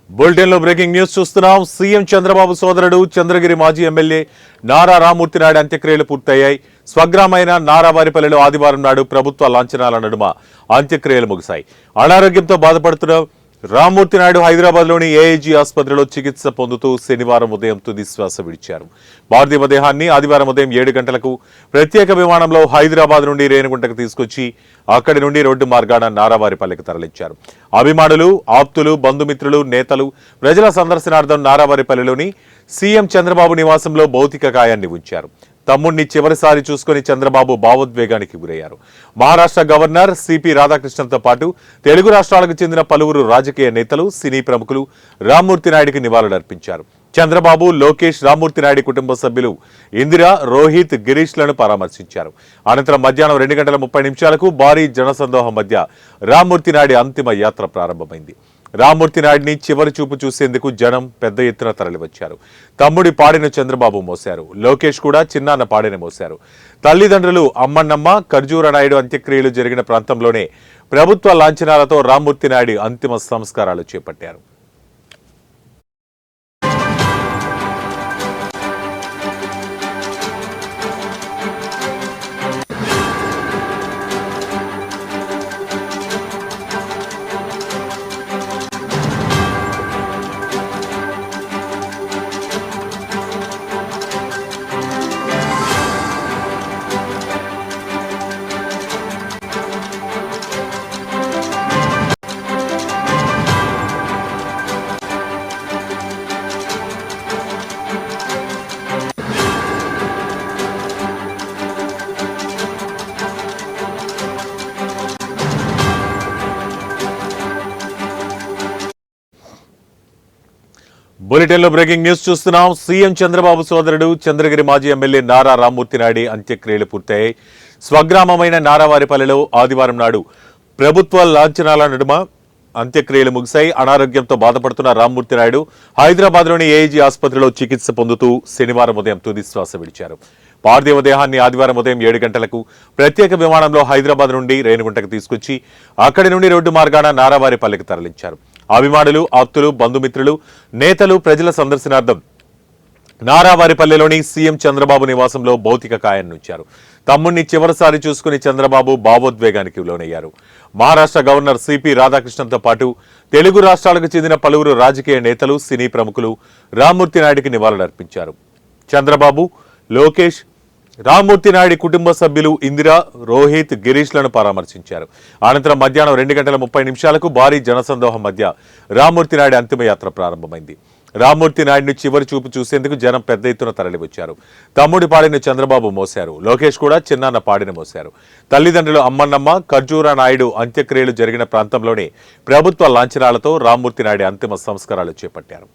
Bulletin లో breaking news చూస్తున్నాం. CM Chandrababu సోదరుడు చంద్రగిరి మాజీ ఎమ్మెల్యే నారా రామ్మూర్తి నాయుడు అంత్యక్రియలు పూర్తయ్యాయి. స్వగ్రామైన నారావారిపల్లిలో ఆదివారం నాడు ప్రభుత్వ లాంఛనాల నడుమ అంత్యక్రియలు ముగిశాయి. అనారోగ్యంతో బాధపడుతున్న రామ్మూర్తి నాయుడు హైదరాబాద్ లోని ఏఐజీ ఆసుపత్రిలో చికిత్స పొందుతూ శనివారం ఉదయం తుది శ్వాస విడిచారు. పార్థివ దేహాన్ని ఆదివారం ఉదయం 7 గంటలకు ప్రత్యేక విమానంలో హైదరాబాద్ నుండి రేణిగుంటకు తీసుకొచ్చి అక్కడి నుండి రోడ్డు మార్గాన నారావారిపల్లికి తరలించారు. అభిమానులు, ఆప్తులు, బంధుమిత్రులు, నేతలు ప్రజల సందర్శనార్థం నారావారిపల్లిలోని సీఎం చంద్రబాబు నివాసంలో భౌతిక కాయాన్ని ఉంచారు. తమ్ముడిని చివరిసారి చూసుకుని చంద్రబాబు భావోద్వేగానికి గురయ్యారు. మహారాష్ట్ర గవర్నర్ సిపి రాధాకృష్ణన్తో పాటు తెలుగు రాష్ట్రాలకు చెందిన పలువురు రాజకీయ నేతలు, సినీ ప్రముఖులు రామ్మూర్తి నాయుడికి నివాళులర్పించారు. చంద్రబాబు, లోకేష్, రామ్మూర్తి నాయుడి కుటుంబ సభ్యులు ఇందిరా, రోహిత్, గిరీష్లను పరామర్శించారు. అనంతరం మధ్యాహ్నం 2:30 భారీ జనసందోహం మధ్య రామ్మూర్తి నాయుడి అంతిమ యాత్ర ప్రారంభమైంది. రామ్మూర్తి నాయుడిని చివరి చూపు చూసేందుకు జనం పెద్ద ఎత్తున తరలివచ్చారు. తమ్ముడి పాడిన చంద్రబాబు మోశారు. లోకేష్ కూడా చిన్నాన్న పాడిన మోశారు. తల్లిదండ్రులు అమ్మన్నమ్మ, ఖర్జూర నాయుడు అంత్యక్రియలు జరిగిన ప్రాంతంలోనే ప్రభుత్వ లాంఛనాలతో రామ్మూర్తి నాయుడు అంతిమ సంస్కారాలు చేపట్టారు. బులెటిన్ లో బ్రేకింగ్ న్యూస్ చూస్తున్నాం. సీఎం చంద్రబాబు సోదరుడు చంద్రగిరి మాజీ ఎమ్మెల్యే నారా రామ్మూర్తి నాయుడు అంత్యక్రియలు పూర్తయ్యాయి. స్వగ్రామమైన నారావారిపల్లిలో ఆదివారం నాడు ప్రభుత్వ లాంఛనాల నడుమ అంత్యక్రియలు ముగిశాయి. అనారోగ్యంతో బాధపడుతున్న రామ్మూర్తి నాయుడు హైదరాబాద్ లోని ఏఐజీ ఆసుపత్రిలో చికిత్స పొందుతూ శనివారం ఉదయం తుది శ్వాస విడిచారు. పార్థివ దేహాన్ని ఆదివారం ఉదయం 7 గంటలకు ప్రత్యేక విమానంలో హైదరాబాద్ నుండి రేణిగుంటకు తీసుకొచ్చి అక్కడి నుండి రోడ్డు మార్గాన నారావారిపల్లికి తరలించారు. అభిమానులు, ఆప్తులు, బంధుమిత్రులు, నేతలు ప్రజల సందర్శనార్థం నారావారిపల్లిలోని సీఎం చంద్రబాబు నివాసంలో భౌతిక కాయాన్ని ఉంచారు. తమ్ముడిని చివరిసారి చూసుకుని చంద్రబాబు భావోద్వేగానికి లోనయ్యారు. మహారాష్ట్ర గవర్నర్ సిపి రాధాకృష్ణన్తో పాటు తెలుగు రాష్ట్రాలకు చెందిన పలువురు రాజకీయ నేతలు, సినీ ప్రముఖులు రామ్మూర్తి నాయుడికి నివాళులర్పించారు. చంద్రబాబు, లోకేష్, రామ్మూర్తి నాయుడి కుటుంబ సభ్యులు ఇందిరా, రోహిత్, గిరీష్లను పరామర్శించారు. అనంతరం మధ్యాహ్నం 2:30 భారీ జనసందోహం మధ్య రామ్మూర్తి నాయుడి అంతిమయాత్ర ప్రారంభమైంది. రామ్మూర్తి నాయుడిని చివరి చూపు చూసేందుకు జనం పెద్ద ఎత్తున తరలివచ్చారు. తమ్ముడి పాడిన చంద్రబాబు మోశారు. లోకేష్ కూడా చిన్నాన్న పాడిన మోశారు. తల్లిదండ్రులు అమ్మన్నమ్మ, ఖర్జూర నాయుడు అంత్యక్రియలు జరిగిన ప్రాంతంలోనే ప్రభుత్వ లాంఛనాలతో రామ్మూర్తి నాయుడి అంతిమ సంస్కారాలు చేపట్టారు.